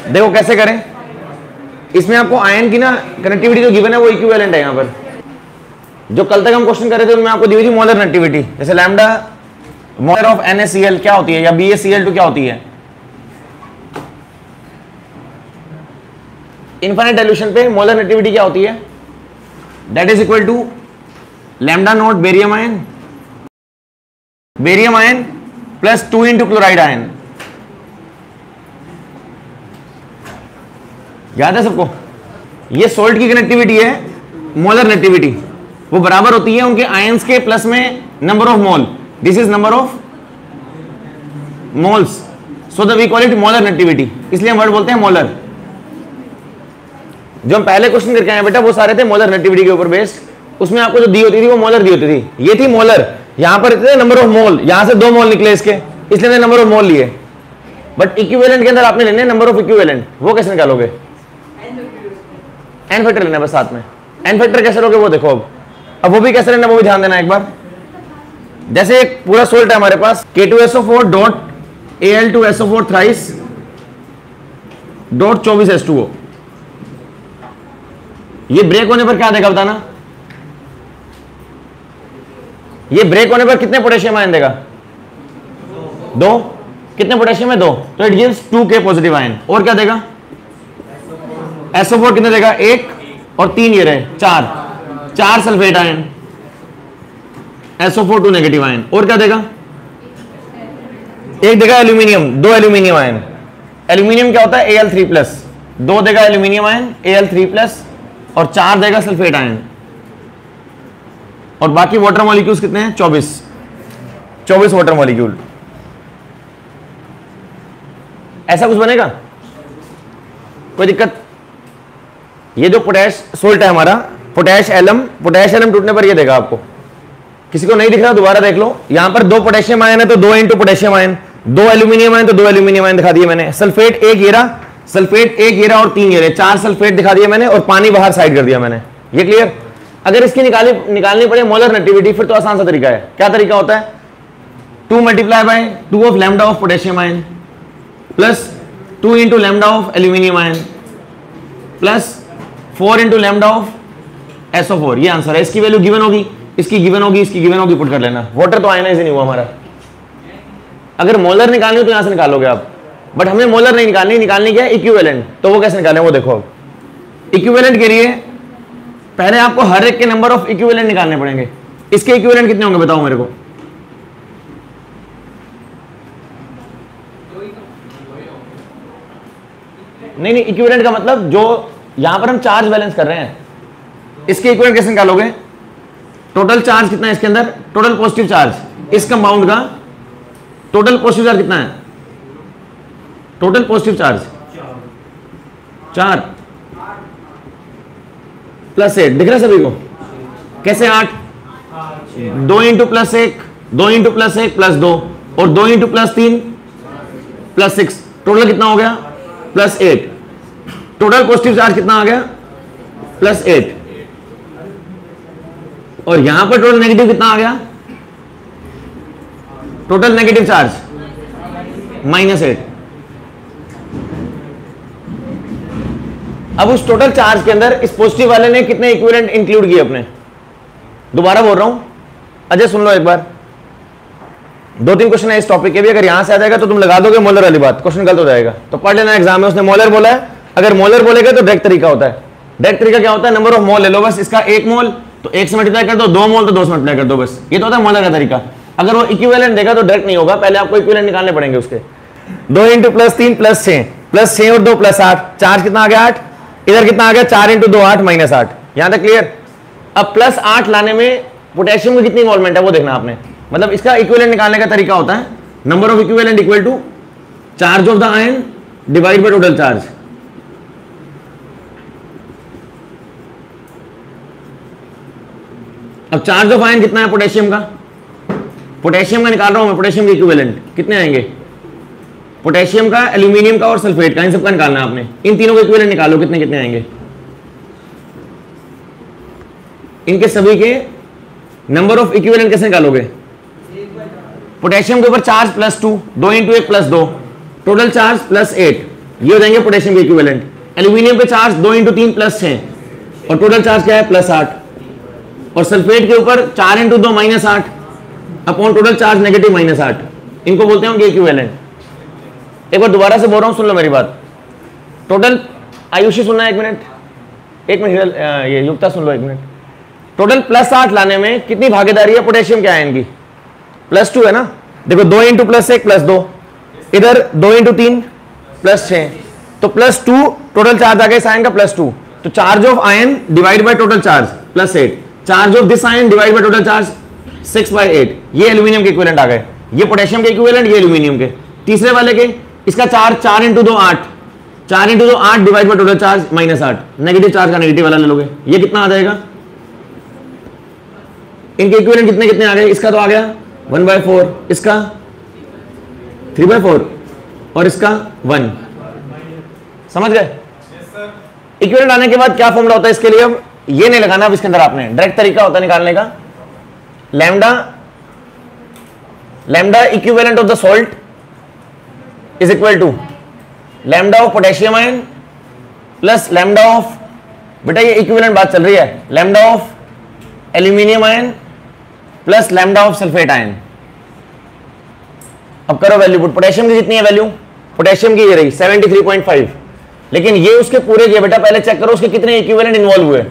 देखो कैसे करें, इसमें आपको आयन की ना कनेक्टिविटी जो गिवन है वो इक्विवेलेंट है। यहां पर जो कल तक हम क्वेश्चन कर रहे थे उनमें आपको दी हुई थी मोलर कनेक्टिविटी, जैसे लैम्डा मोलर ऑफ NaCl क्या होती है या BaCl2 क्या होती है। इनफाइनाइट डाइल्यूशन पे मोलर कनेक्टिविटी क्या होती है, that is equal to lambda not barium ion plus 2 into chloride ion. याद है सबको, ये सोल्ट की कनेक्टिविटी है मोलर कनेक्टिविटी, वो बराबर होती है उनके आयंस के प्लस में number of mole, this is number of moles, so the we call it molar connectivity, इसलिए हम वर्ड बोलते हैं मोलर। जो हम पहले क्वेश्चन करके आए बेटा वो सारे थे मोलर कनेक्टिविटी के ऊपर बेस्ड, उसमें आपको जो दी होती थी वो मोलर दी होती थी, ये थी मोलर, यहां पर इतने नंबर ऑफ मोल, यहां से 2 मोल निकले इसके, इसलिए नंबर ऑफ मोल लिए। बट इक्विवेलेंट के अंदर आपने लेने नंबर ऑफ इक्विवेलेंट, वो कैसे निकालोगे, एन फैक्टर लेना बस साथ में। एन फैक्टर कैसे लोगे वो देखो, अब वो भी कैसे लेना वो भी ध्यान देना एक बार। जैसे एक पूरा सोल्ट है हमारे पास K2SO4 dot Al2SO4 thrice dot 24H2O, ये ब्रेक होने पर क्या देगा बताना, ये ब्रेक होने पर कितने पोटेशियम आयन देगा, 2, कितने पोटेशियम है 2, तो it gives 2K positive ion. और क्या देगा, SO4 कितने देगा 1 और 3 ये रहे 4 sulphate ion, SO4 2 negative ion. और क्या देगा, एक देगा एल्यूमिनियम, 2 एल्यूमिनियम आयन, एल्यूमिनियम क्या होता है Al3+, 2 देगा एल्यूमिनियम आयन Al3+ और 4 देगा सल्फेट आयन। और बाकी वाटर मॉलिक्यूल्स कितने हैं 24 वाटर मॉलिक्यूल। ऐसा कुछ बनेगा, कोई दिक्कत। ये जो पोटैश सोल्ट है हमारा पोटैश एलम टूटने पर ये देगा आपको, किसी को नहीं दिख रहा दोबारा देख लो, यहां पर 2 पोटेशियम आयन है तो 2 into potassium ion, 2 aluminium ion तो 2 एल्यूमिनियम आयन दिखा दिए मैंने, सल्फेट 1 येरा और 3 येरे, 4 सल्फेट दिखा दिए मैंने और पानी बाहर साइड कर दिया मैंने। ये क्लियर। अगर इसकी निकालनी पड़े मोलर कनेक्टिविटी फिर तो आसान सा तरीका है। क्या तरीका होता है, 2 multiply by 2 of lambda of potassium ion plus 2 into lambda of aluminium ion plus 4 into lambda of SO4। ये आंसर है। इसकी वैल्यू गिवन होगी, इसकी गिवन होगी, इसकी गिवन होगी, पुट कर लेना। वाटर तो आयनाइज नहीं हुआ हमारा। अगर मोलर निकालनी हो तो यहां से निकालोगे आप, बट हमें मोलर नहीं निकालनी क्या है इक्विवेलेंट। तो वो कैसे निकालें वो देखो। अब इक्विवेलेंट के लिए पहले आपको हर एक के नंबर ऑफ इक्विवेलेंट निकालने पड़ेंगे। इसके इक्विवेलेंट कितने होंगे बताओ मेरे को। नहीं इक्विवेलेंट का मतलब जो यहां पर हम चार्ज बैलेंस कर रहे हैं, इसके इक्विवेलेंट कैसे निकालोगे। टोटल चार्ज कितना है इसके अंदर, टोटल पॉजिटिव चार्ज, इस कंपाउंड का टोटल पॉजिटिव चार्ज कितना है, टोटल पॉजिटिव चार्ज 4 प्लस 8 दिख रहा है सभी को। कैसे 8, 2 into plus 1, 2 into plus 1 plus 2 और 2 इंटू प्लस 3 प्लस 6, टोटल कितना हो गया प्लस 8। टोटल पॉजिटिव चार्ज कितना आ गया प्लस 8 और यहां पर टोटल नेगेटिव कितना आ गया, टोटल नेगेटिव चार्ज -8। अब उस टोटल चार्ज के अंदर इस पॉजिटिव वाले ने कितने इक्विवेलेंट इंक्लूड किए अपने। दोबारा बोल रहा हूं, अजय सुन लो एक बार, 2-3 क्वेश्चन है इस टॉपिक के भी। अगर यहां से आ जाएगा तो तुम लगा दोगे मोलर वाली बात, क्वेश्चन गलत हो जाएगा। तो पढ़ लेना एग्जाम में, उसने मोलर बोला है। अगर मोलर बोलेगा तो डायरेक्ट तरीका होता है। डायरेक्ट तरीका क्या होता है, नंबर ऑफ मोल ले लो बस, इसका 1 मोल तो 1 से मल्टीप्लाई कर दो, 2 मोल तो 2 से मल्टीप्लाई कर दो, बस ये तो होता है मोलर का तरीका। अगर वो इक्विवेलेंट देगा तो डायरेक्ट नहीं होगा, पहले आपको इक्विवेलेंट निकालने पड़ेंगे उसके। 2 इंटू प्लस 3 प्लस 6 प्लस 6 और 2 प्लस 8, चार्ज कितना आ गया 8, इधर कितना आ गया 4 इंटू 2 8 -8। यहां तक क्लियर। अब प्लस 8 लाने में पोटेशियम की कितनी इन्वॉल्वमेंट है वो देखना आपने। मतलब इसका इक्विवेलेंट निकालने का तरीका होता है number of equivalent equal to charge of the ion divide by total charge. अब चार्ज ऑफ आयन कितना है पोटेशियम का, पोटेशियम का निकाल रहा हूं मैं, पोटेशियम के इक्विवेलेंट कितने आएंगे, पोटेशियम का, एल्यूमिनियम का और सल्फेट का, इन सबका निकालना है आपने। इन तीनों के इक्विवेलेंट निकालो कितने कितने आएंगे। इनके सभी के नंबर ऑफ इक्विवेलेंट कैसे निकालोगे, पोटेशियम के ऊपर चार्ज +2, 2 इंटू 1 +2, टोटल चार्ज +8 ये हो जाएंगे पोटेशियम के इक्विवेलेंट। एल्यूमिनियम पे चार्ज 2 × 3 + 6 और टोटल चार्ज क्या है +8, और सल्फेट के ऊपर 4 × 2 -8 अपॉन टोटल चार्ज -8, इनको बोलते हैं इक्विवेलेंट। एक बार दोबारा से बोल रहा हूं, सुन लो मेरी बात। टोटल आयुषी सुनना है, एक मिनट ये युक्ता सुन लो 1 मिनट। टोटल +8 लाने में कितनी भागीदारी है पोटेशियम के आयन की? +2 है ना। देखो 2 × +1 +2, इधर 2 × 3 +6, तो +2 टोटल चार्ज आ गया इस आयन का +2। तो charge of ion divide by total charge +8, charge of this ion divide by total charge 6/8। ये एल्यूमिनियम के इक्विवेलेंट आ गए, ये पोटेशियम के इक्विवेलेंट, ये एल्यूमिनियम के। तीसरे वाले के इसका charge 4 × 2 8, 4 × 2 8 divide by total charge -8, negative charge का नेगेटिव वाला ले लोगे, ये कितना आ जाएगा? इनके इक्विवेलेंट कितने कितने आ गए? इसका तो आ गया 1/4, इसका 3/4 और इसका 1। समझ गए? इक्विवेलेंट आने के बाद क्या फॉर्मूला होता है इसके लिए? अब ये नहीं लगाना, अब इसके अंदर आपने डायरेक्ट तरीका होता है निकालने का। Lambda equivalent of the salt is equal to lambda of potassium ion plus lambda of, बेटा ये इक्विवेलेंट बात चल रही है, lambda of aluminium ion plus lambda of sulphate ion. अब करो वैल्यू पुट। पोटेशियम की कितनी है वैल्यू? पोटेशियम की ये रही 73.5, लेकिन ये उसके पूरे के, बेटा पहले चेक करो उसके कितने इक्विवेलेंट इन्वॉल्व हुए।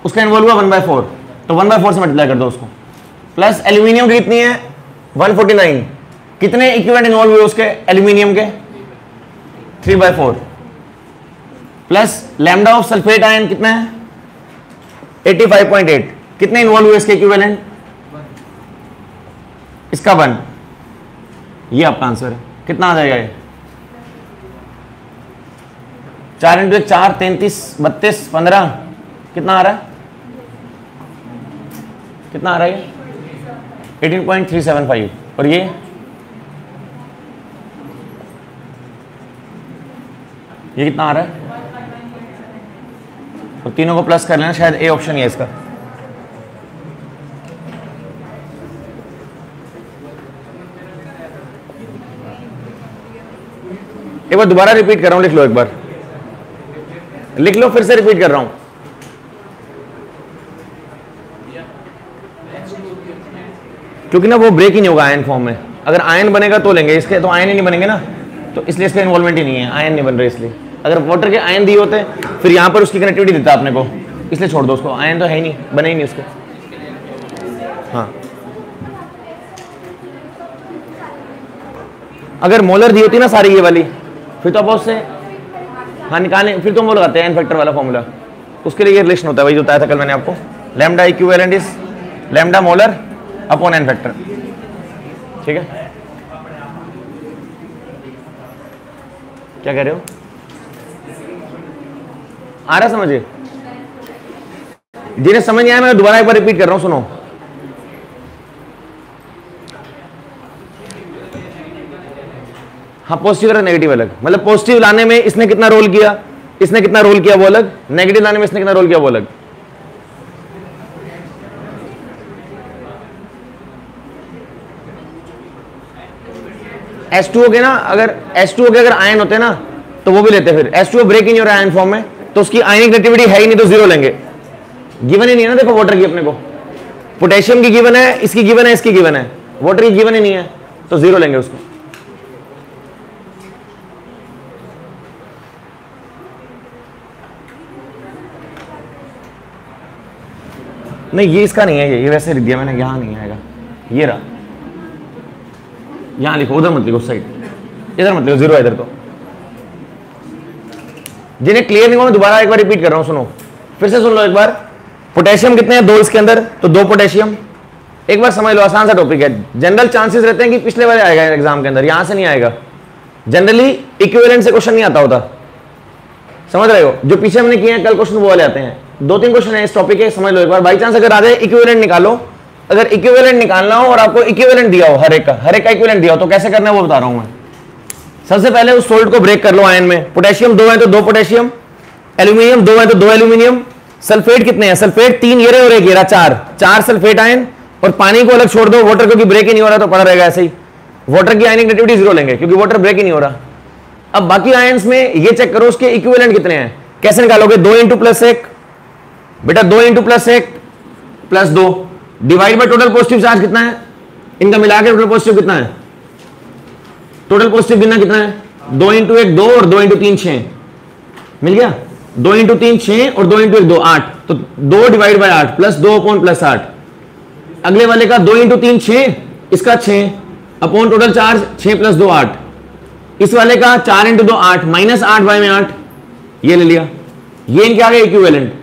उसका इन्वॉल्व हुआ 1/4, तो 1/4 से मल्टीप्लाई कर दो उसको। प्लस एल्यूमिनियम की कितनी है 149, कितने इक्विवेलेंट इन्वॉल्व हुए उसके एल्यूमिनियम के 3/4, plus lambda of sulphate ion कितना है 85.8, कितने इन्वॉल्व हुए इसके इक्विवेलेंट? इसका 1। ये आपका आंसर है। कितना आ जाएगा ये? 4 × 1 4, 33, 32, 15, कितना आ रहा है? कितना आ रहा है ये? 18.375। और ये कितना आ रहा है? और तीनों को प्लस कर लेना, शायद ए ऑप्शन है इसका। एक बार दोबारा रिपीट कर रहा हूं, लिख लो एक बार, लिख लो, फिर से रिपीट कर रहा हूं। क्योंकि ना वो ब्रेक ही नहीं होगा आयन फॉर्म में। अगर आयन बनेगा तो लेंगे, इसके तो आयन ही नहीं बनेंगे ना, तो इसलिए इसका इन्वॉल्वमेंट ही नहीं है, आयन नहीं बन रहे इसलिए। अगर वाटर के आयन दिए होते फिर यहां पर उसकी कनेक्टिविटी देता अपने को, इसलिए छोड़ दो उसको। आयन तो है ही नहीं, बने ही नहीं उसके। हाँ, अगर मोलर दी होती ना सारी ये वाली, फिर तो आप उससे हाँ निकालें, फिर तो हम वो लगाते हैं एन फैक्टर वाला फॉर्मूला। उसके लिए ये रिलेशन होता है, वही जो बताया था कल मैंने आपको। Lambda equivalent is lambda molar upon N factor. ठीक है, क्या कह रहे हो? आ रहा समझिए? जिन्हें समझ नहीं आया मैं दोबारा एक बार रिपीट कर रहा हूं, सुनो। हाँ, पॉजिटिव और नेगेटिव अलग, मतलब पॉजिटिव लाने में इसने कितना रोल किया, इसने कितना रोल किया वो अलग, नेगेटिव लाने में इसने कितना रोल किया वो अलग। H2O के ना, अगर H2O के अगर आयन होते ना तो वो भी लेते, फिर H2O ब्रेक ही नहीं हो रहा है आयन फॉर्म में, तो उसकी आयनिक नेगेटिविटी है ही नहीं, तो जीरो लेंगे। गिवन ही नहीं है ना, देखो वाटर की अपने को, पोटेशियम की गिवन है, इसकी गिवन है, इसकी गिवन है, वाटर की गिवन ही नहीं है, तो जीरो लेंगे उसको। नहीं, ये इसका नहीं है, ये वैसे लिख दिया मैंने, यहां नहीं आएगा, ये रहा, यहां लिखो, उधर मत लिखो, साइड इधर मत लिखो, जीरो है इधर। तो जिन्हें क्लियर नहीं हुआ मैं दोबारा एक बार रिपीट कर रहा हूं, सुनो, फिर से सुन लो एक बार। पोटेशियम कितने हैं? 2 इसके अंदर, तो 2 पोटेशियम। एक बार समझ लो, आसान सा टॉपिक है। जनरल चांसेस रहते हैं कि पिछले वाले आएगा एग्जाम के अंदर, यहां से नहीं आएगा। जनरली इक्विवेलेंट से क्वेश्चन नहीं आता होता, समझ रहे हो? जो पीछे हमने किए हैं कल क्वेश्चन वो वाले आते हैं। 2-3 क्वेश्चन है इस टॉपिक के, समझ लो एक बार। बाई चांस अगर आ जाए इक्विवेलेंट निकालो, अगर इक्विवेलेंट निकालना हो और आपको इक्विवेलेंट दिया हो, हर एक का इक्विवेलेंट दिया हो, तो कैसे करना है वो बता रहा हूं मैं। सबसे पहले उस सोल्ट को ब्रेक कर लो आयन में। पोटेशियम 2 है तो 2 पोटेशियम, एल्यूमिनियम 2 है तो 2 एल्यूमिनियम, सल्फेट कितने हैं? सल्फेट 3 ये रहे और 1 ये रहा, 4 सल्फेट आयन, और पानी को अलग छोड़ दो, वाटर क्योंकि ब्रेक ही नहीं हो रहा तो पड़ा रहेगा ऐसे ही। वाटर की आयनिक नेगेटिविटी 0 लेंगे क्योंकि वाटर ब्रेक ही नहीं हो रहा। अब बाकी आयंस में ये चेक करो उसके इक्विवेलेंट कितने हैं। कैसे निकालोगे? 2 इंटू प्लस 1 बेटा, 2 into plus 1 plus 2 divide by total positive charge कितना है, इनका मिला के टोटल पॉजिटिव कितना है, टोटल पॉजिटिव गिनना कितना है, 2 इंटू 1 2 और 2 इंटू 3 6 मिल गया। 2 इंटू 3 6 और 2 इंटू 1 2 8, तो 2 divide by 8 plus 2 upon plus 8। अगले वाले का 2 इंटू 3 6, इसका 6 अपॉन टोटल चार्ज 6 प्लस 2 8। इस वाले का 4 इंटू 2 8 माइनस 8 बाय में 8, ये ले लिया। ये इनके आगे इक्विवेलेंट।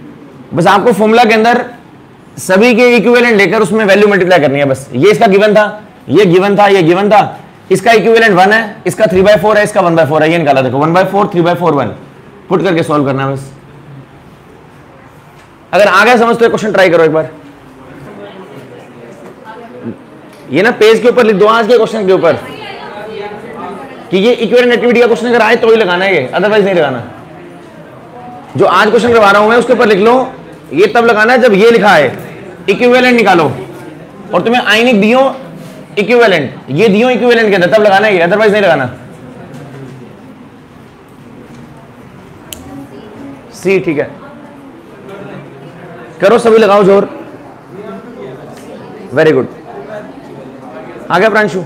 बस आपको फॉर्मूला के अंदर सभी के इक्विवेलेंट लेकर उसमें वैल्यू मल्टीप्लाई करनी है बस। ये इसका गिवन था, ये गिवन था, ये गिवन था, इसका इक्विवेलेंट 1 है, इसका 3/4 है, इसका 1/4 है, ये निकाला। देखो 1/4 3/4 1 पुट करके सॉल्व करना है बस। अगर आ गया समझ तो क्वेश्चन ट्राई करो एक बार। ये ना पेज के ऊपर लिख दो आज के क्वेश्चन के ऊपर कि ये इक्विवेलेंट एक्टिविटी का क्वेश्चन अगर आए तो ही लगाना है, ये अदरवाइज नहीं लगाना। जो आज क्वेश्चन करवा रहा हूं मैं उसके ऊपर लिख लो, ये तब लगाना है जब ये लिखा है इक्विवेलेंट निकालो और तुम्हें आयनिक दियो इक्विवेलेंट, ये दियो इक्विवेलेंट के अंदर, तब लगाना है ये, अदरवाइज नहीं लगाना। सी ठीक है, करो सभी, लगाओ जोर। वेरी गुड, आ गया प्रांशु?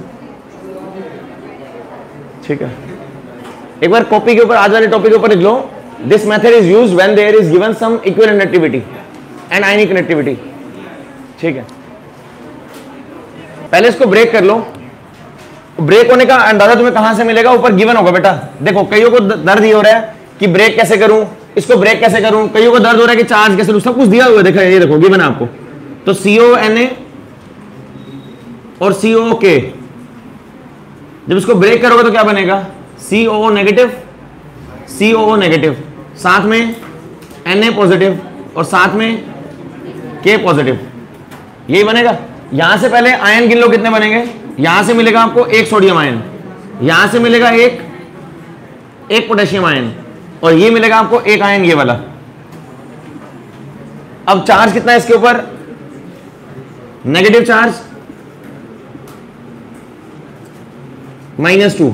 ठीक है, एक बार कॉपी के ऊपर आज वाले टॉपिक के ऊपर लिख लो, this method is used when there is given some equivalent activity and ionic connectivity. ठीक है, पहले इसको ब्रेक कर लो। ब्रेक होने का अंदाजा तुम्हें कहां से मिलेगा? ऊपर गिवन होगा बेटा। देखो कईयों को दर्द ये हो रहा है कि ब्रेक कैसे करूं, इसको ब्रेक कैसे करूं, कईयों को दर्द हो रहा है कि चार्ज कैसे लूं, सब कुछ दिया हुआ है। देखो ये देखो गिवन है आपको, तो CONA और COK, जब इसको ब्रेक करोगे तो क्या बनेगा? COO नेगेटिव, COO नेगेटिव, साथ में Na पॉजिटिव और साथ में K पॉजिटिव, यही बनेगा। यहां से पहले आयन गिन लो कितने बनेंगे। यहां से मिलेगा आपको एक सोडियम आयन, यहां से मिलेगा एक पोटेशियम आयन, और ये मिलेगा आपको एक आयन ये वाला। अब चार्ज कितना है इसके ऊपर? Negative charge -2,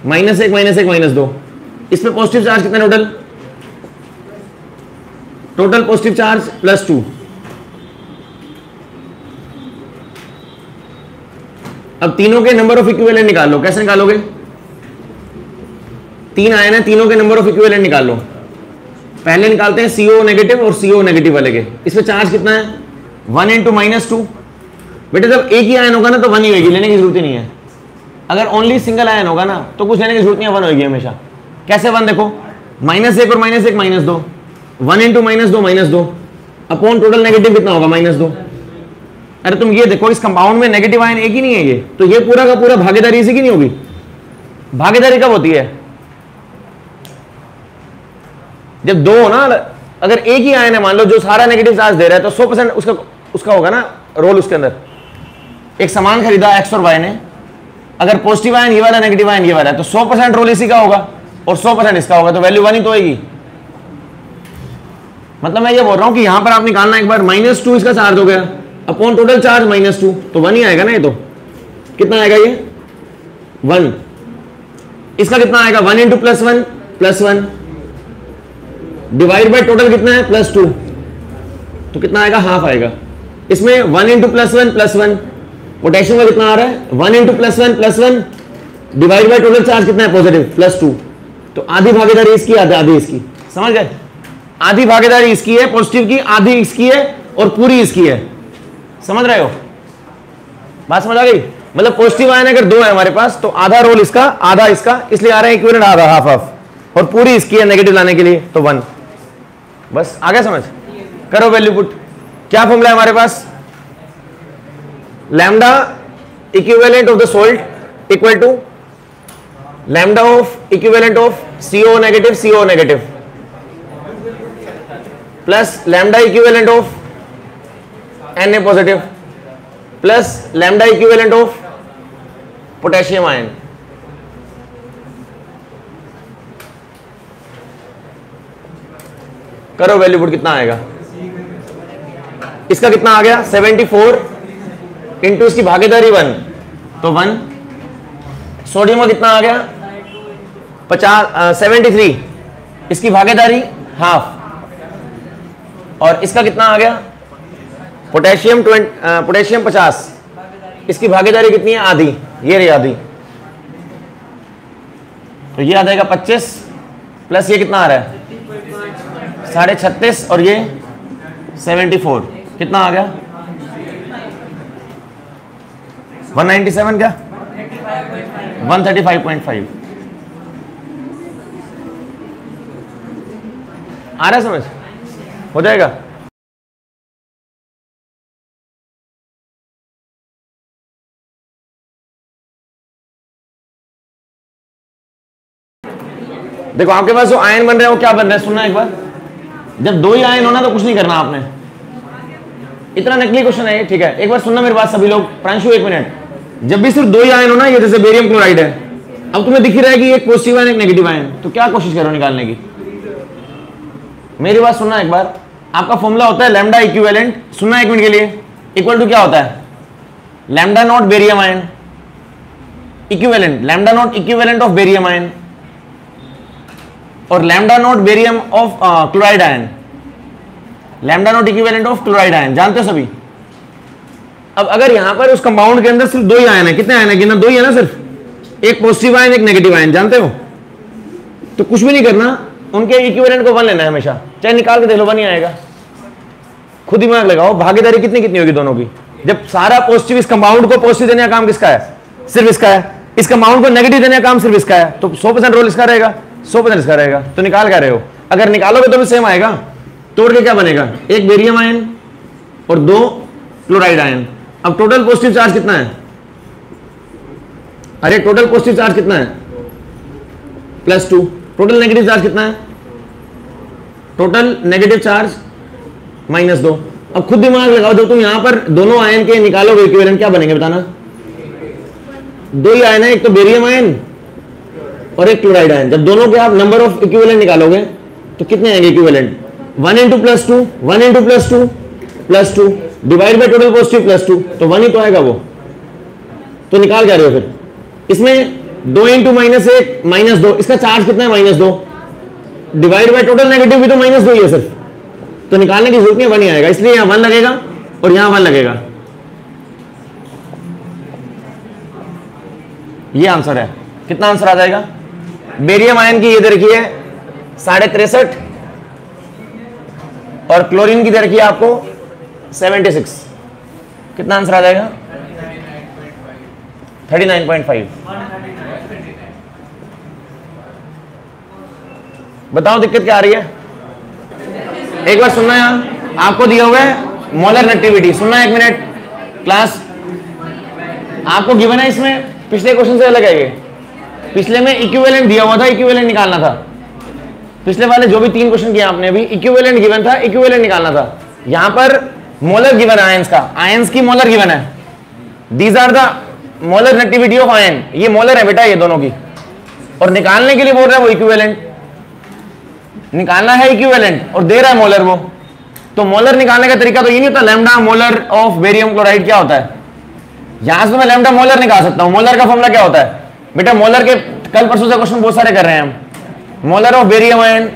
-1 -1 -2। इसमें पॉजिटिव चार्ज कितना टोटल? Total positive charge +2। अब तीनों के नंबर ऑफ इक्विवेलेंट निकाल लो। कैसे निकालोगे? 3 आयन है, तीनों के नंबर ऑफ इक्विवेलेंट निकाल लो। पहले निकालते हैं CO नेगेटिव और CO नेगेटिव वाले के। इसमें चार्ज कितना है? 1 × -2। बेटे जब एक ही आयन होगा ना तो 1 ही होगी, लेने की जरूरत ही नहीं है। अगर ओनली सिंगल आयन होगा ना तो कुछ लेने की जरूरत नहीं है, 1 होगी हमेशा। कैसे 1? देखो -1 और -1 -2, 1 × -2 -2 अपॉन टोटल नेगेटिव कितना होगा? -2। अरे तुम ये देखो इस कंपाउंड में नेगेटिव आयन एक ही नहीं है ये, तो ये पूरा का पूरा भागीदारी इसी की नहीं होगी। भागीदारी कब होती है? जब दो हो ना, अगर एक ही आयन है मान लो जो सारा नेगेटिव चार्ज दे रहा है, तो 100% उसका होगा ना रोल उसके अंदर। एक सामान खरीदा X और Y ने, अगर पॉजिटिव आयन ये वाला, नेगेटिव आयन ये वाला है, तो 100% रोल इसी का होगा और 100% इसका होगा, तो वैल्यू 1 ही तो होगी। मतलब मैं ये बोल रहा हूं कि यहां पर आप निकालना एक बार, -2 इसका चार्ज हो गया अपॉन टोटल चार्ज -2, तो 1 ही आएगा ना। ये तो कितना आएगा? ये 1। इसका कितना आएगा? 1 × +1 +1 डिवाइड बाय टोटल कितना है? +2, तो कितना आएगा? हाफ आएगा। इसमें 1 × +1 +1 पोटेशियम का कितना आ रहा है? 1 × +1 +1 डिवाइड बाय टोटल चार्ज कितना है? पॉजिटिव +2, तो आधी भागीदारी इसकी, आधी इसकी। समझ गए? आधी भागीदारी इसकी है पॉजिटिव की, आधी इसकी है और पूरी इसकी है। समझ रहे हो? बात समझ आ गई? मतलब पॉजिटिव आयन अगर 2 है हमारे पास, तो आधा रोल इसका आधा इसका, इसलिए आ रहा है इक्विवेलेंट आधा, हाफ हाफ, और पूरी इसकी है नेगेटिव लाने के लिए, तो 1। बस आ गया समझ? करो वैल्यू पुट। क्या फॉर्मूला है हमारे पास? Lambda equivalent of the salt equal to lambda of equivalent of CO negative plus lambda equivalent of Na positive plus lambda equivalent of potassium ion. करो वैल्यू पुट, कितना आएगा? इसका कितना आ गया? 74 इंटू इसकी भागीदारी 1, तो 1। सोडियम का कितना आ गया? 73, इसकी भागीदारी हाफ, और इसका कितना आ गया पोटेशियम 50, इसकी भागीदारी कितनी है आधी, ये रही आधी, तो ये आ जाएगा 25 प्लस ये कितना आ रहा है 36.5 और ये 74, कितना आ गया 197 क्या 135.5 आ रहा है समझ, हो जाएगा। देखो आपके पास जो आयन बन रहे हैं वो क्या बन रहे हैं, सुनना एक बार। जब दो ही आयन होना तो कुछ नहीं करना आपने, इतना नकली क्वेश्चन है ये, ठीक है। एक बार सुनना मेरी बात सभी लोग, प्रांशु एक मिनट। जब भी सिर्फ दो ही आयन होना, ये जैसे बेरियम क्लोराइड है, अब तुम्हें दिख रहा है कि एक पॉजिटिव आयन एक नेगेटिव आयन, तो क्या कोशिश करो निकालने की। मेरी बात सुनना एक बार, आपका फॉर्मूला होता है लैम्डा इक्विवेलेंट, सुनना एक मिनट के लिए, इक्वल टू क्या होता है lambda not barium ion equivalent, lambda nought equivalent of barium ion और lambda not barium of chloride ion, lambda nought equivalent of chloride ion, जानते हो सभी। अब अगर यहां पर उस कंपाउंड के अंदर सिर्फ दो ही आयन है, कितने आयन है गिना, दो ही है ना सिर्फ, एक पॉजिटिव आयन एक नेगेटिव आयन, जानते हो, तो कुछ भी नहीं करना, उनके इक्विवेलेंट को 1 लेना है हमेशा, चाहे निकाल के देख लो 1 ही आएगा। खुद दिमाग लगाओ, भागीदारी कितनी कितनी होगी दोनों की। जब सारा पॉजिटिव, इस कंपाउंड को पॉजिटिव देने का काम किसका है, सिर्फ इसका है, इस कंपाउंड को नेगेटिव देने का काम सिर्फ इसका है, तो 100% रोल इसका रहेगा, 100% इसका रहेगा। तो निकाल क्या रहे हो, अगर निकालोगे तो भी सेम आएगा, तोड़ के क्या बनेगा, एक बेरियम आयन और 2 क्लोराइड आयन। अब टोटल पॉजिटिव चार्ज कितना है, अरे टोटल पॉजिटिव चार्ज कितना है +2, टोटल नेगेटिव चार्ज कितना है, टोटल नेगेटिव चार्ज -2। अब खुद दिमाग लगाओ, जब तुम यहां पर दोनों आयन के निकालोगे इक्विवेलेंट क्या बनेंगे बताना, दो ही आयन है, एक तो बेरियम आयन और एक क्लोराइड आयन। जब दोनों के आप नंबर ऑफ इक्विवेलेंट निकालोगे तो कितने आएंगे equivalent, 1 × +2 1 × +2 +2 divide by total positive +2, तो 1 ही तो आएगा वो। तो निकाल क्या रहे हो फिर, इसमें 2 × -1 -2, इसका चार्ज कितना है -2, डिवाइड बाय टोटल नेगेटिव भी तो -2 ही है सिर्फ, तो निकालने की जरूरत नहीं, 1 ही आएगा, इसलिए यहां 1 लगेगा और यहां 1 लगेगा। ये आंसर है। कितना आंसर आ जाएगा, बेरियम आयन की ये दे रखी है 63.5 और क्लोरीन की दे रखी है आपको 76, कितना आंसर आ जाएगा 39.5। बताओ दिक्कत क्या आ रही है, एक बार सुनना, यहां आपको दिया हुआ है मोलर नेगेटिविटी, सुनना एक मिनट क्लास, आपको गिवन है, इसमें पिछले क्वेश्चन से अलग है ये, पिछले में इक्विवेलेंट दिया हुआ था, इक्विवेलेंट निकालना था, पिछले वाले जो भी 3 क्वेश्चन किए आपने अभी इक्विवेलेंट गिवन था, इक्विवेलेंट निकालना था। यहां पर मोलर गिवन है आयंस का, आयंस की मोलर गिवन है, these are the molar negativity of ion, ये मोलर है बेटा ये दोनों की, और निकालने के लिए बोल रहा है वो इक्विवेलेंट, निकालना है इक्विवेलेंट और दे रहा है मोलर वो। तो मोलर निकालने का तरीका तो ये नहीं होता lambda molar of barium chloride क्या होता है, यहां से मैं लैम्डा मोलर निकाल सकता हूं। मोलर का फॉर्मूला क्या होता है बेटा, मोलर के कल परसों से क्वेश्चन बहुत सारे कर रहे हैं हम, molar of barium ion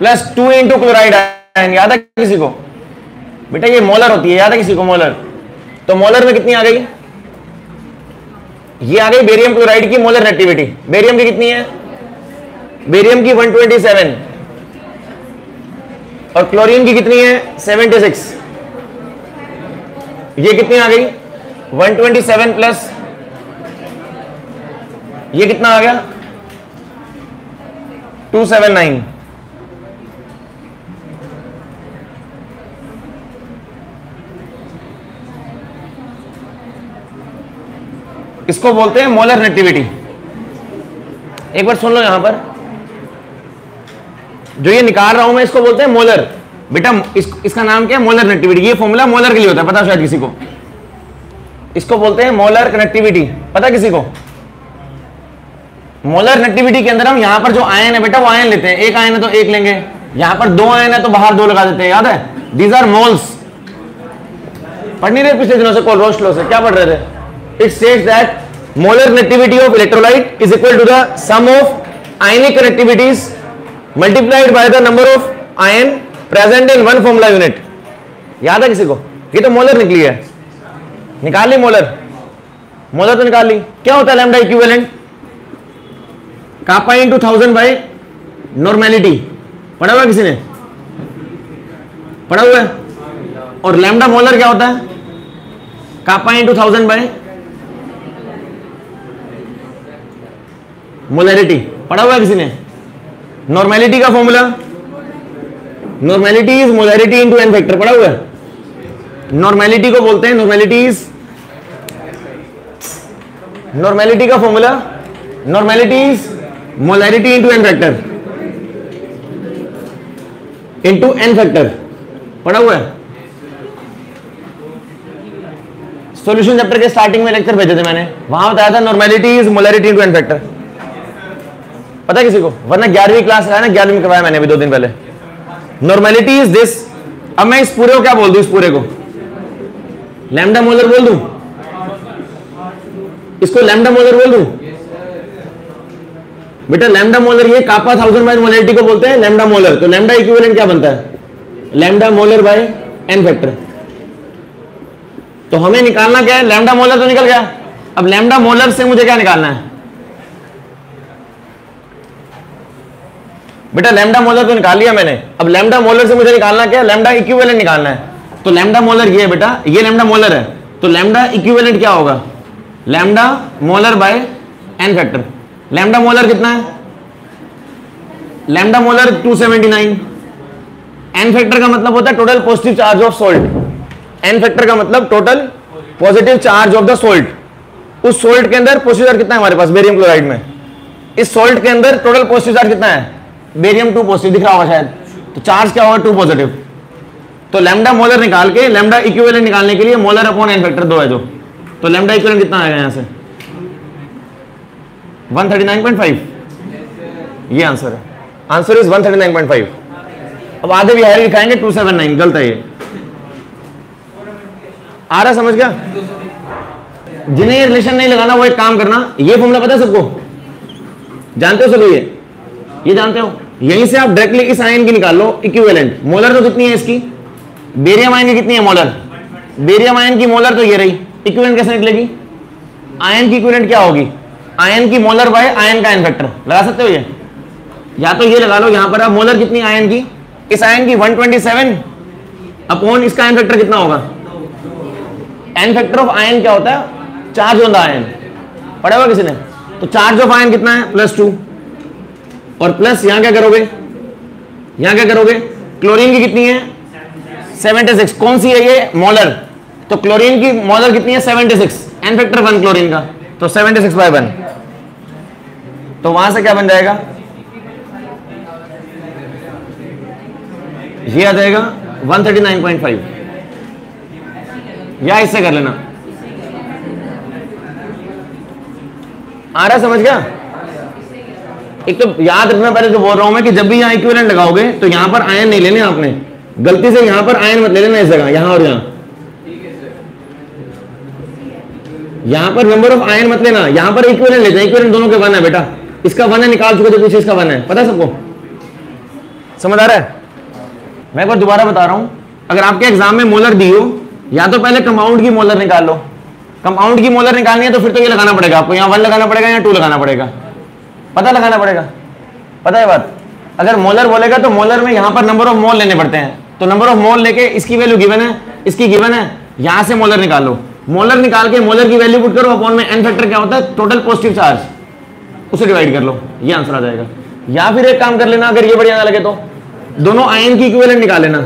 +2 × chloride ion, याद है किसी को बेटा, ये मोलर होती है, याद है किसी को मोलर। तो मोलर में कितनी आ गई, ये आ गई बेरियम क्लोराइड की मोलर नेगेटिविटी, बेरियम की कितनी है, बेरियम की 127 और क्लोरीन की कितनी है 76, ये कितनी आ गई 127 प्लस ये कितना आ गया 279, इसको बोलते हैं मोलर नेगेटिविटी। एक बार सुन लो, यहां पर जो ये निकाल रहा हूं मैं इसको बोलते हैं मोलर बेटा, इसका नाम क्या है मोलर नेगेटिविटी, ये फॉर्मूला मोलर के लिए होता है, पता शायद किसी को, इसको बोलते हैं मोलर कनेक्टिविटी, पता किसी को। मोलर नेगेटिविटी के अंदर हम यहां पर जो आयन है बेटा वो आयन लेते हैं, एक आयन है तो एक लेंगे, यहां पर 2 आयन है तो बाहर 2 लगा देते हैं, याद है, दीज आर मोल्स। पढ़ नहीं रहे पिछले दिनों से कोलरोच लॉ से, क्या पढ़ रहे थे, it says that molar connectivity of electrolyte is equal to the sum of ionic connectivities multiplied by the number of ion present in one formula unit. याद है किसी को? ये तो मोलर निकली है, निकाल ली मोलर, मोलर तो निकाल ली। क्या होता है लैम्डा इक्विवेलेंट? कापा इंटू 1000 बाय नॉर्मेलिटी। पढ़ा हुआ किसी ने? पढ़ा हुआ है। और लैम्डा मोलर क्या होता है? Kappa into 1000 by molarity. पढ़ा हुआ है किसी ने? नॉर्मेलिटी का formula, normality is molarity into N factor. पढ़ा हुआ है? नॉर्मेलिटी को बोलते हैं, नॉर्मेलिटी का formula, normality is molarity into N factor, into N factor. पढ़ा हुआ है? सॉल्यूशन चैप्टर के स्टार्टिंग में लेक्चर भेजे थे मैंने, वहां बताया था normality is molarity into N factor. पता है किसी को? वरना 11वीं क्लास है ना, 11वीं में करवाया मैंने अभी 2 दिन पहले। Normality is this. अब मैं इस पूरे को क्या बोल दूं? इस पूरे को लैम्डा मोलर बोल दूं? इसको लैम्डा मोलर बोल दूं? बेटा लैम्डा मोलर ये कापा 1000 बाय मोलरिटी को बोलते हैं लैम्डा मोलर। तो लैम्डा इक्विवेलेंट क्या बनता है? Lambda molar by N factor. तो हमें निकालना क्या है? लैम्डा मोलर तो निकल गया, अब लैम्डा मोलर से मुझे क्या निकालना है? बेटा लैम्डा मोलर तो निकाल लिया मैंने, अब लैम्डा मोलर से मुझे निकालना क्या है? लैम्डा इक्विवेलेंट निकालना है। तो लैम्डा मोलर ये है बेटा, ये लैम्डा मोलर है, तो लैम्डा इक्विवेलेंट क्या होगा? Lambda molar by N factor. Lambda molar कितना है? Lambda molar 279। एन फैक्टर का मतलब होता है total positive charge of salt. N factor का मतलब total positive charge of the salt. उस सोल्ट के अंदर पॉजिटिव चार्ज कितना है हमारे पास? बेरियम क्लोराइड में इस सोल्ट के अंदर टोटल पॉजिटिव चार्ज कितना है? बेरियम 2 पॉजिटिव दिख रहा होगा शायद, तो चार्ज क्या होगा? 2 पॉजिटिव। तो लैम्डा मोलर निकाल के लैम्डा इक्विवेलेंट निकालने के लिए मोलर अपॉन एन फैक्टर 2 है जो, तो लैम्डा इक्विवेलेंट कितना आएगा यहां से? 139.5। ये आंसर है, आंसर इज 139.5। अब आधे भी हायर लिखाएंगे 279, गलत है ये। आ रहा समझ गया? जिन्हें ये रिलेशन नहीं लगाना वो एक काम करना, ये फॉर्मूला पता है सबको? जानते हो सभी? ये जानते हो? यहीं से आप डायरेक्टली इस आयन की निकाल लो इक्विवेलेंट। मोलर तो कितनी है इसकी? बेरियम आयन की कितनी है मोलर? बेरियम आयन की मोलर तो ये रही, इक्विवेलेंट कैसे निकलेगी? आयन की इक्विवेलेंट क्या होगी? आयन की मोलर बाय आयन का एन फैक्टर। लगा सकते हो ये? या तो ये लगा लो, यहां पर आप मोलर कितनी आयन की? इस आयन की 127 अपॉन इसका एन फैक्टर कितना होगा? एन फैक्टर ऑफ आयन क्या होता है? Charge on the ion. पढ़ा हुआ किसी ने? तो चार्ज ऑफ आयन कितना है? +2। और प्लस यहां क्या करोगे? यहां क्या करोगे? क्लोरीन की कितनी है? 76। कौन सी है ये? मोलर। तो क्लोरीन की मोलर कितनी है? 76। एन फैक्टर 1 क्लोरीन का, तो 76/1। तो वहां से क्या बन जाएगा? ये आ जाएगा 139.5, या इससे कर लेना। आ रहा समझ गया? एक तो याद रखना, पहले तो बोल रहा हूं मैं कि जब भी यहां इक्विवेलेंट लगाओगे तो यहां पर आयन नहीं लेने आपने, गलती से यहां पर आयन मत ले लेना इस जगह, यहां और यहां। यहां पर नंबर ऑफ आयन मत लेना, यहां पर इक्विवेलेंट लेते हैं। इक्विवेलेंट दोनों के 1 है बेटा, इसका 1 है निकाल चुके थे, पीछे इसका 1 है। पता है सबको? समझ आ रहा है? मैं एक बार दोबारा बता रहा हूं, अगर आपके एग्जाम में मोलर दी हो, या तो पहले कंपाउंड की मोलर निकाल लो। कंपाउंड की मोलर निकालनी है तो फिर तो ये लगाना पड़ेगा आपको, यहाँ 1 लगाना पड़ेगा या 2 लगाना पड़ेगा। पता लगाना पड़ेगा, पता है बात? अगर मोलर बोलेगा तो मोलर में यहां पर नंबर ऑफ मोल लेने पड़ते हैं, तो नंबर ऑफ मोल लेके इसकी वैल्यू गिवन है, इसकी गिवन है, यहां से मोलर निकाल लो। मोलर निकाल के मोलर की वैल्यू पुट करो, अपॉन में एन फैक्टर क्या होता है? टोटल पॉजिटिव चार्ज, उसे डिवाइड कर लो, ये आंसर आ जाएगा। या फिर एक काम कर लेना, अगर ये बढ़िया ना लगे तो दोनों आयन की इक्विवेलेंट निकाल लेना।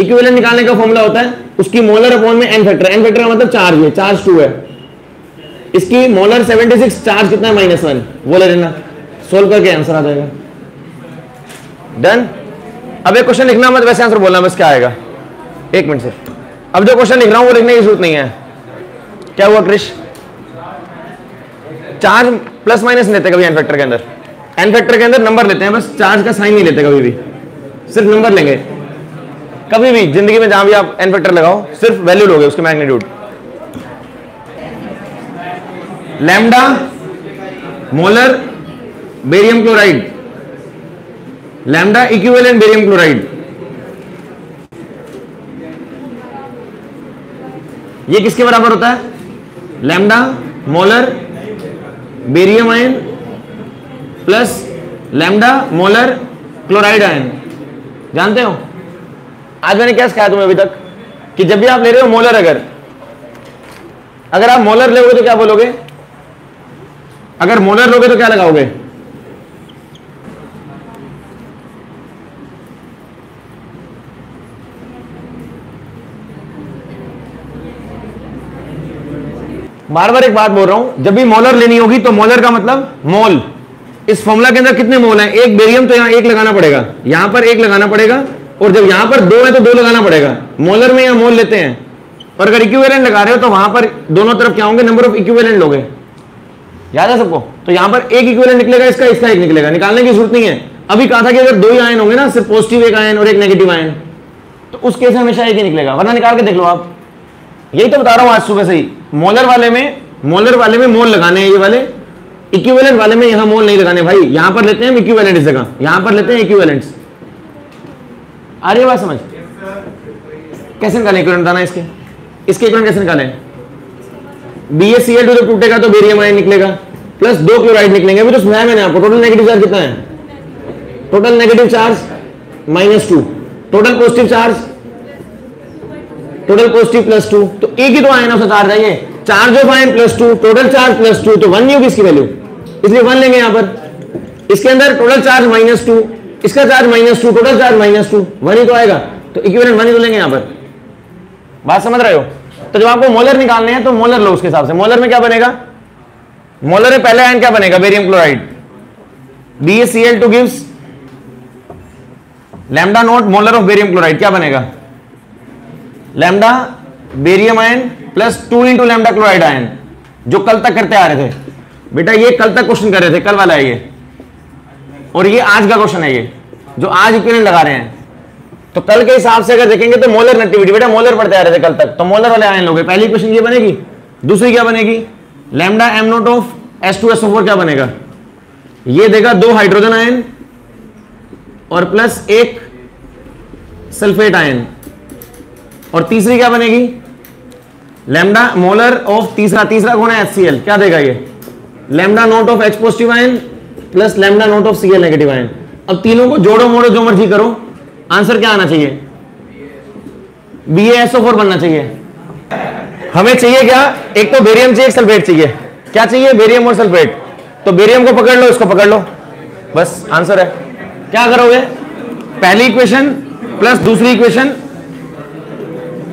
इक्विवेलेंट निकालने का फॉर्मूला होता है उसकी मोलर अपॉन में एन फैक्टर। एन फैक्टर का मतलब चार्ज है, चार्ज 2 है। इसकी मोलर 76, चार्ज कितना है? -1, वो ले लेना। सोल्व करके आंसर आ जाएगा। डन। अब एक क्वेश्चन लिखना मत, वैसे आंसर बोलना बस क्या आएगा। 1 मिनट से अब जो क्वेश्चन लिख रहा हूं वो लिखने की जरूरत नहीं है। क्या हुआ क्रिश? चार्ज प्लस माइनस लेते कभी एन फैक्टर के अंदर, एन फैक्टर के अंदर नंबर लेते हैं बस, चार्ज का साइन नहीं लेते कभी भी, सिर्फ नंबर लेंगे। कभी भी जिंदगी में जहां भी आप एन फैक्टर लगाओ सिर्फ वैल्यू लोगे, उसके magnitude. Lambda molar barium chloride, lambda equivalent barium chloride. ये किसके बराबर होता है? Lambda molar barium ion plus lambda molar chloride ion. जानते हो आज मैंने क्या सिखाया तुम्हें अभी तक कि जब भी आप ले रहे हो मोलर, अगर आप मोलर लोगे तो क्या बोलोगे? अगर मोलर लोगे तो क्या लगाओगे? बार बार एक बात बोल रहा हूं, जब भी मोलर लेनी होगी तो मोलर का मतलब मोल। इस फॉर्मूला के अंदर कितने मोल हैं? एक बेरियम तो यहां एक लगाना पड़ेगा, यहां पर एक लगाना पड़ेगा, और जब यहां पर दो है तो दो लगाना पड़ेगा। मोलर में यहां मोल लेते हैं, और अगर इक्विवेलेंट लगा रहे हो तो वहां पर दोनों तरफ क्या होंगे? नंबर ऑफ इक्विवेलेंट लोगे। याद है सबको? तो यहां पर एक इक्विवेलेंट निकलेगा, इसका इसका एक निकलेगा, निकालने की जरूरत नहीं है। अभी कहा था कि अगर दो ही आयन होंगे ना, सिर्फ पॉजिटिव एक आयन और एक नेगेटिव आयन, तो उस केस में हमेशा एक ही निकलेगा, वरना निकाल के देख लो आप। यही तो बता रहा हूं आज सुबह से ही। मोलर वाले में मोल लगाने हैं, ये वाले इक्विवेलेंट वाले में यहां मोल नहीं लगाने भाई। यहां पर लेते हैं हम इक्विवेलेंट, इस जगह यहां पर लेते हैं इक्विवेलेंट्स। आ रही है बात समझ? कैसे निकालें इक्विवेलेंट? बताना इसके इक्विवेलेंट कैसे निकालें? BaCl2 जब टूटेगा तो बेरियम आयन निकलेगा, प्लस दो क्लोराइड निकलेंगे। अभी तो सुनाया मैंने आपको। टोटल नेगेटिव चार्ज कितना है? Total negative charge -2, total positive charge, total positive +2। तो एक ही तो आयन है, उसका चार्ज है ये। Charge of ion +2, total charge +2, तो 1 नहीं होगी इसकी वैल्यू, इसलिए 1 लेंगे यहां पर। इसके अंदर टोटल चार्ज -2, इसका चार्ज -2, टोटल चार्ज -2, 1 ही तो आएगा, तो इक्विवेलेंट 1 ही तो लेंगे यहां पर। बात समझ रहे हो? तो जब आपको मोलर निकालने हैं तो मोलर लो उसके हिसाब से। मोलर में क्या बनेगा? मोलर में पहले आयन क्या बनेगा? Barium chloride. BaCl2 gives lambda naught molar of barium chloride, क्या बनेगा? Lambda barium ion plus 2 into lambda chloride ion, जो कल तक करते आ रहे थे बेटा। ये कल तक क्वेश्चन कर रहे थे, कल वाला है ये, और ये आज का क्वेश्चन है ये, जो आज इक्विवेलेंट लगा रहे हैं। तो कल के हिसाब से अगर देखेंगे तो मोलर नेगेटिविटी, बेटा मोलर पढ़ते आ रहे थे कल तक, तो मोलर वाले आयन लोगे। पहली क्वेश्चन ये बनेगी। दूसरी क्या बनेगी? Lambda m not of H2SO4 क्या बनेगा? ये देगा 2 हाइड्रोजन आयन और प्लस 1 सल्फेट आयन। और तीसरी क्या बनेगी? लैम्डा मोलर ऑफ तीसरा कौन है? HCl, क्या देगा ये? Lambda naught of H positive ion plus lambda naught of Cl negative ion. अब तीनों को जोड़ो मोड़ो जो मर्जी करो, आंसर क्या आना चाहिए? BaSO4 बनना चाहिए। हमें चाहिए क्या? एक तो बेरियम चाहिए, एक सल्फेट चाहिए। क्या चाहिए? बेरियम और सल्फेट। तो बेरियम को पकड़ लो, इसको पकड़ लो, बस आंसर है। क्या करोगे? पहली इक्वेशन प्लस दूसरी इक्वेशन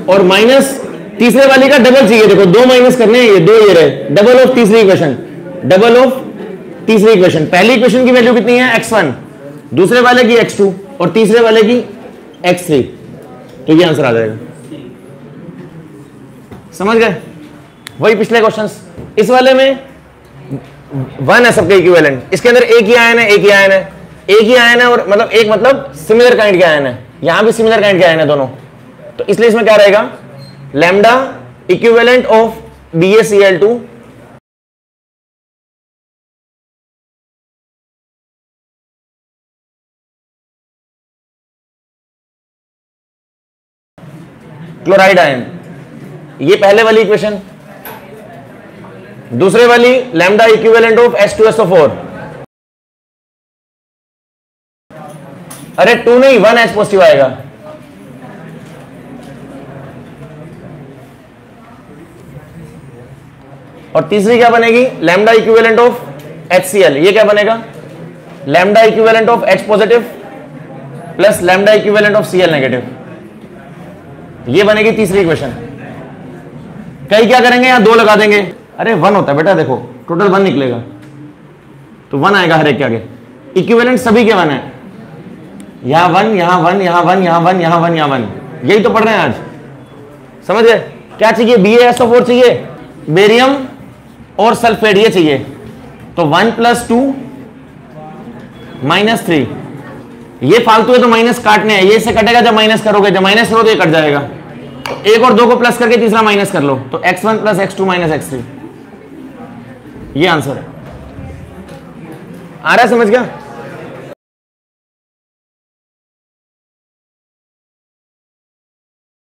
और माइनस तीसरे वाली का डबल चाहिए। देखो 2 माइनस करने हैं, ये 2 ये रहे, डबल ऑफ तीसरी इक्वेशन, डबल ऑफ तीसरी इक्वेशन। पहली इक्वेशन की वैल्यू कितनी है? x1, दूसरे वाले की x2 और तीसरे वाले की x3, तो ये आंसर आ जाएगा। समझ गए? वही पिछले क्वेश्चंस। इस वाले में 1 है सबके इक्विवेलेंट, इसके अंदर एक ही आयन है, एक ही आयन है, एक ही आयन है, और मतलब एक मतलब सिमिलर काइंड के आयन है, यहां भी सिमिलर काइंड के आयन है दोनों। तो इसलिए इसमें क्या रहेगा? Lambda equivalent of BaCl2 chloride ion, ये पहले वाली इक्वेशन। दूसरे वाली लैम्डा इक्विवेलेंट ऑफ H2SO4, अरे 2 नहीं 1 H पॉजिटिव आएगा। और तीसरी क्या बनेगी? लैम्डा इक्विवेलेंट ऑफ HCl, ये क्या बनेगा? Lambda equivalent of H positive plus lambda equivalent of Cl negative, ये बनेगी तीसरी इक्वेशन। कई क्या करेंगे? यहां 2 लगा देंगे। अरे 1 होता है बेटा, देखो टोटल 1 निकलेगा, तो 1 आएगा हर एक के आगे। इक्विवेलेंट सभी के 1 है, यहां 1, यहां 1, यहां 1, यहां 1, यहां 1, यहां 1, यही तो पढ़ रहे हैं आज। समझ गए? क्या चाहिए? BaSO4 चाहिए, बेरियम और सल्फेट ये चाहिए। तो 1 + 2 -3, ये फालतू है तो माइनस काटने हैं, ये इससे कटेगा जब माइनस करोगे, जब माइनस करो तो ये कट जाएगा। तो 1 और 2 को प्लस करके तीसरा माइनस कर लो, तो x1 + x2 - x3। ये आंसर है। आ रहा है समझ गया?